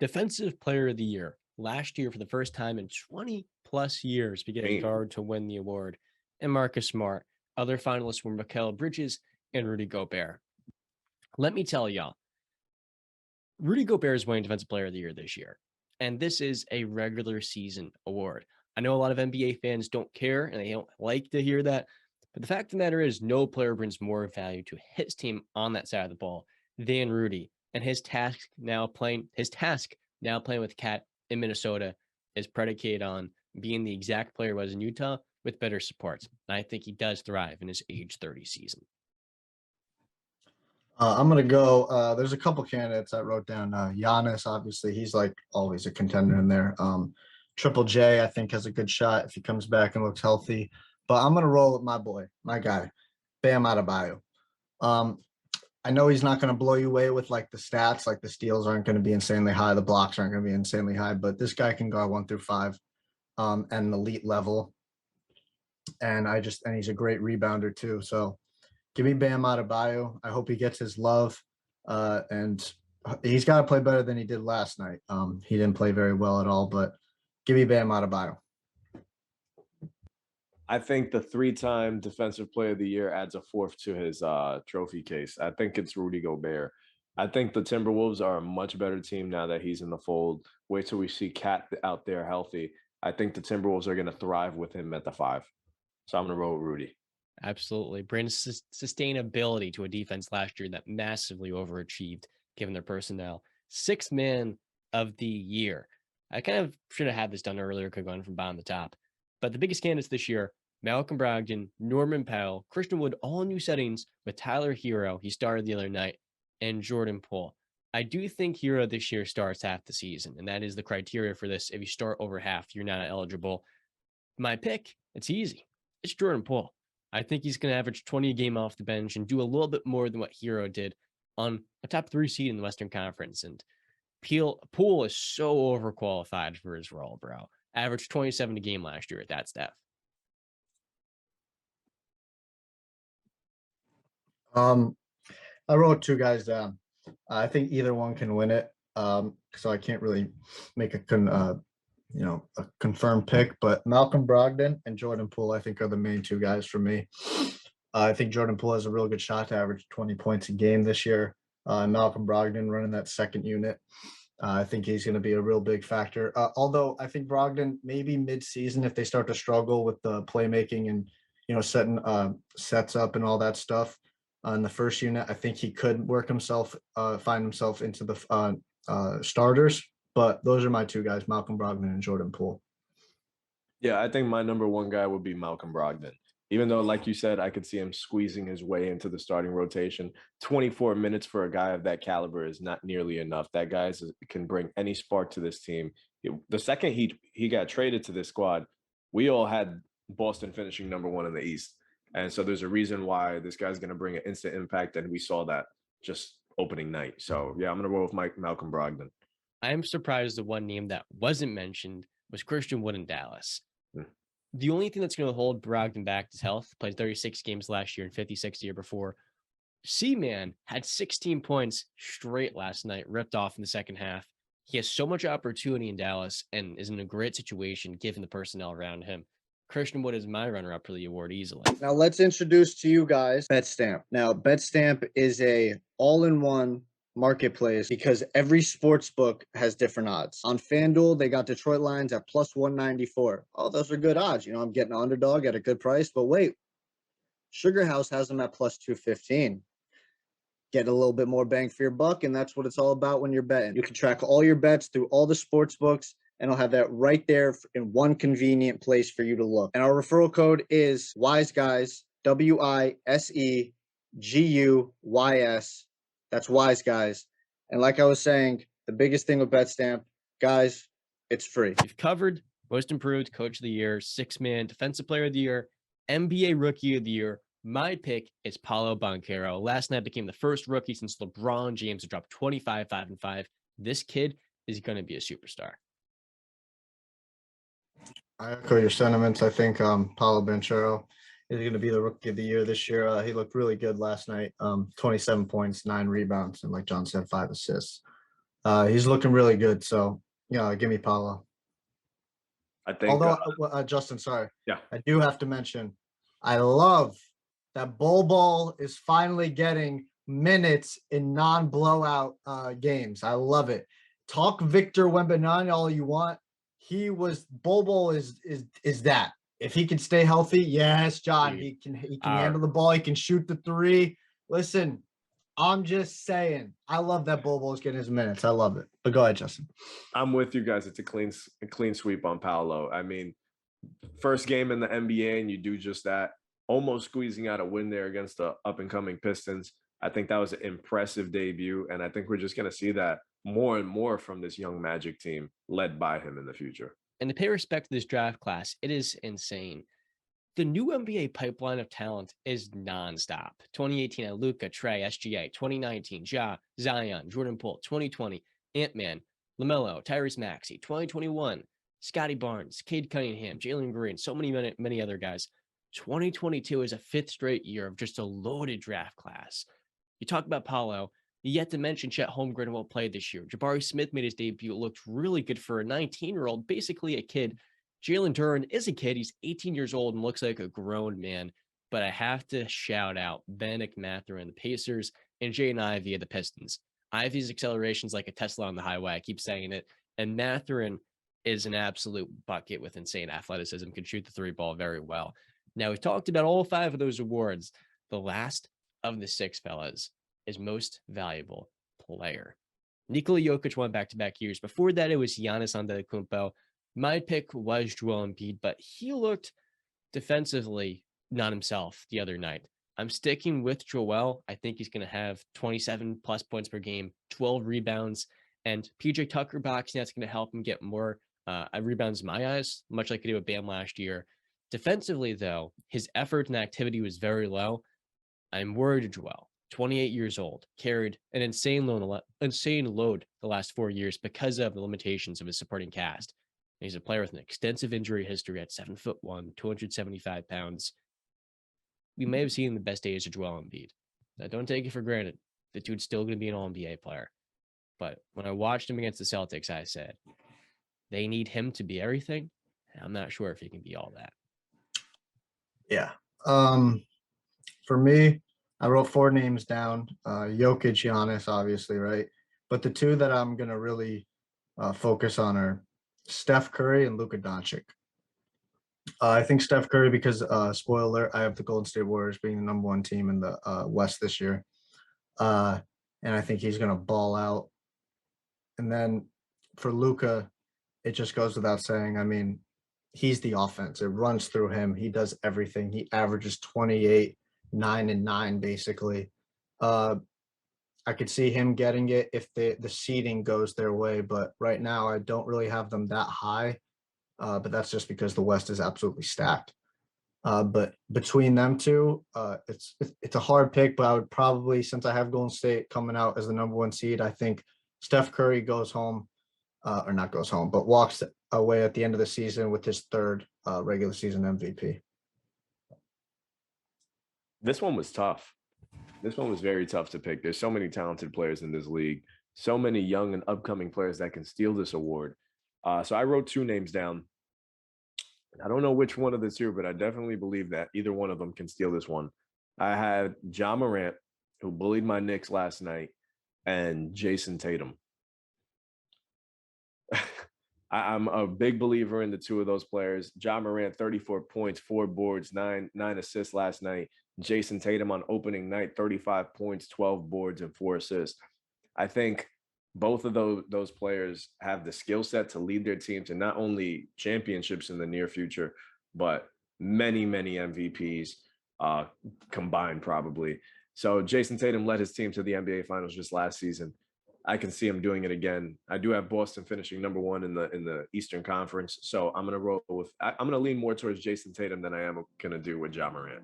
Defensive Player of the Year last year for the first time in 20 plus years, we get a guard to win the award, and Marcus Smart. Other finalists were Mikal Bridges and Rudy Gobert. Let me tell y'all, Rudy Gobert is winning Defensive Player of the Year this year, and this is a regular season award. I know a lot of NBA fans don't care and they don't like to hear that, but the fact of the matter is no player brings more value to his team on that side of the ball than Rudy. And his task now playing with Cat in Minnesota is predicated on being the exact player he was in Utah with better supports. And I think he does thrive in his age 30 season. I'm going to go. There's a couple candidates I wrote down. Giannis, obviously, he's like always a contender in there. Triple J, I think, has a good shot if he comes back and looks healthy. But I'm going to roll with my boy, my guy, Bam Adebayo. I know he's not going to blow you away with like the stats, like the steals aren't going to be insanely high, the blocks aren't going to be insanely high, but this guy can guard 1 through 5 at an elite level. And he's a great rebounder too. So give me Bam Adebayo. I hope he gets his love. And he's got to play better than he did last night. He didn't play very well at all, but give me Bam Adebayo. I think the 3-time Defensive Player of the Year adds a 4th to his trophy case. I think it's Rudy Gobert. I think the Timberwolves are a much better team now that he's in the fold. Wait till we see Cat out there healthy. I think the Timberwolves are going to thrive with him at the 5. So I'm going to roll with Rudy. Absolutely. Brings sustainability to a defense last year that massively overachieved given their personnel. 6th man of the year. I kind of should have had this done earlier, could have gone from bottom to top. But the biggest candidates this year, Malcolm Brogdon, Norman Powell, Christian Wood, all new settings with Tyler Hero. He started the other night, and Jordan Poole. I do think Hero this year starts half the season, and that is the criteria for this. If you start over half, you're not eligible. My pick, it's easy. It's Jordan Poole. I think he's going to average 20 a game off the bench and do a little bit more than what Hero did on a top 3 seed in the Western Conference. And Poole is so overqualified for his role, bro. Averaged 27 a game last year at that Steph. I wrote 2 guys down. I think either one can win it. So I can't really make a confirmed pick, but Malcolm Brogdon and Jordan Poole, I think, are the main 2 guys for me. I think Jordan Poole has a real good shot to average 20 points a game this year. Malcolm Brogdon running that second unit. I think he's going to be a real big factor. Although I think Brogdon maybe mid-season, if they start to struggle with the playmaking and, setting sets up and all that stuff in the first unit, I think he could find himself into the starters. But those are my 2 guys, Malcolm Brogdon and Jordan Poole. Yeah, I think my number 1 guy would be Malcolm Brogdon. Even though, like you said, I could see him squeezing his way into the starting rotation. 24 minutes for a guy of that caliber is not nearly enough. That guy can bring any spark to this team. The second he got traded to this squad, we all had Boston finishing number 1 in the East. And so there's a reason why this guy's going to bring an instant impact, and we saw that just opening night. So, yeah, I'm going to roll with Malcolm Brogdon. I'm surprised the one name that wasn't mentioned was Christian Wood in Dallas. The only thing that's going to hold Brogdon back is health. Played 36 games last year and 56 the year before. C-Man had 16 points straight last night, ripped off in the second half. He has so much opportunity in Dallas and is in a great situation given the personnel around him. Christian Wood is my runner-up for the award easily. Now let's introduce to you guys BetStamp. Now BetStamp is a all-in-one marketplace because every sports book has different odds. On FanDuel, they got Detroit Lions at plus 194. Oh, those are good odds. I'm getting an underdog at a good price. But wait, Sugar House has them at plus 215. Get a little bit more bang for your buck, and that's what it's all about when you're betting. You can track all your bets through all the sports books, and I'll have that right there in one convenient place for you to look. And our referral code is WISEGUYS, WISEGUYS. That's Wise Guys. And like I was saying, the biggest thing with BetStamp, guys, it's free. We've covered Most Improved, Coach of the Year, 6-man, Defensive Player of the Year, NBA Rookie of the Year. My pick is Paolo Banchero. Last night became the first rookie since LeBron James to drop 25, 5, and 5. This kid is going to be a superstar. I echo your sentiments. I think Paolo Banchero is going to be the Rookie of the Year this year. He looked really good last night. 27 points, 9 rebounds, and like John said, 5 assists. He's looking really good. So yeah, give me Paolo. I think, Although Justin, sorry, yeah, I do have to mention, I love that Bol is finally getting minutes in non-blowout games. I love it. Talk Victor Wembanyama all you want. Bol is that. If he can stay healthy, yes, John, he can handle the ball. He can shoot the three. Listen, I'm just saying, I love that Bol is getting his minutes. I love it. But go ahead, Justin. I'm with you guys. It's a clean sweep on Paolo. I mean, first game in the NBA, and you do just that, almost squeezing out a win there against the up-and-coming Pistons. I think that was an impressive debut, and I think we're just going to see that more and more from this young Magic team led by him in the future. And to pay respect to this draft class, it is insane. The new NBA pipeline of talent is nonstop. 2018 had Luka, Trey, SGA. 2019, Ja, Zion, Jordan Poole. 2020, Ant-Man, LaMelo, Tyrese Maxey. 2021, Scotty Barnes, Cade Cunningham, Jalen Green, so many other guys. 2022 is a fifth straight year of just a loaded draft class. You talk about Paolo, yet to mention Chet Holmgren won't play this year. Jabari Smith made his debut. It looked really good for a 19-year-old, basically a kid. Jalen Duren is a kid. He's 18 years old and looks like a grown man. But I have to shout out Bennett Mathurin, the Pacers, and Jaden Ivey of the Pistons. Ivey's acceleration is like a Tesla on the highway. I keep saying it. And Mathurin is an absolute bucket with insane athleticism, can shoot the three ball very well. Now, we've talked about all five of those awards. The last of the six, fellas, is most valuable player. Nikola Jokic won back-to-back years. Before that, it was Giannis Antetokounmpo. My pick was Joel Embiid, but he looked defensively not himself the other night. I'm sticking with Joel. I think he's going to have 27 plus points per game, 12 rebounds, and PJ Tucker boxing that's going to help him get more rebounds in my eyes, much like he did with Bam last year. Defensively, though, his effort and activity was very low. I'm worried Joel, 28 years old, carried an insane load the last 4 years because of the limitations of his supporting cast. He's a player with an extensive injury history at 7'1", 275 pounds. We may have seen the best days of Joel Embiid. Now, don't take it for granted. The dude's still going to be an All-NBA player. But when I watched him against the Celtics, I said, they need him to be everything. And I'm not sure if he can be all that. Yeah. For me, I wrote 4 names down. Jokic, Giannis, obviously, right? But the two that I'm going to really focus on are Steph Curry and Luka Doncic. I think Steph Curry because, spoiler alert, I have the Golden State Warriors being the number 1 team in the West this year. And I think he's going to ball out. And then for Luka, it just goes without saying. I mean, he's the offense. It runs through him. He does everything. He averages 28, 9 and 9, basically. I could see him getting it if the seeding goes their way, but right now I don't really have them that high. But that's just because the West is absolutely stacked. But between them two, it's a hard pick, but I would probably, since I have Golden State coming out as the number 1 seed, I think Steph Curry goes home, or not goes home, but walks away at the end of the season with his 3rd regular season MVP. This one was tough. This one was very tough to pick. There's so many talented players in this league, so many young and upcoming players that can steal this award. So I wrote 2 names down. I don't know which one of the 2, but I definitely believe that either one of them can steal this one. I had Ja Morant, who bullied my Knicks last night, and Jason Tatum. I'm a big believer in the 2 of those players. Ja Morant, 34 points, 4 boards, 9 assists last night. Jason Tatum on opening night, 35 points, 12 boards, and 4 assists. I think both of those players have the skill set to lead their team to not only championships in the near future, but many, many MVPs combined probably. So Jason Tatum led his team to the NBA Finals just last season. I can see him doing it again. I do have Boston finishing number 1 in the Eastern Conference, so I'm gonna roll with. I'm gonna lean more towards Jason Tatum than I am gonna do with Ja Morant.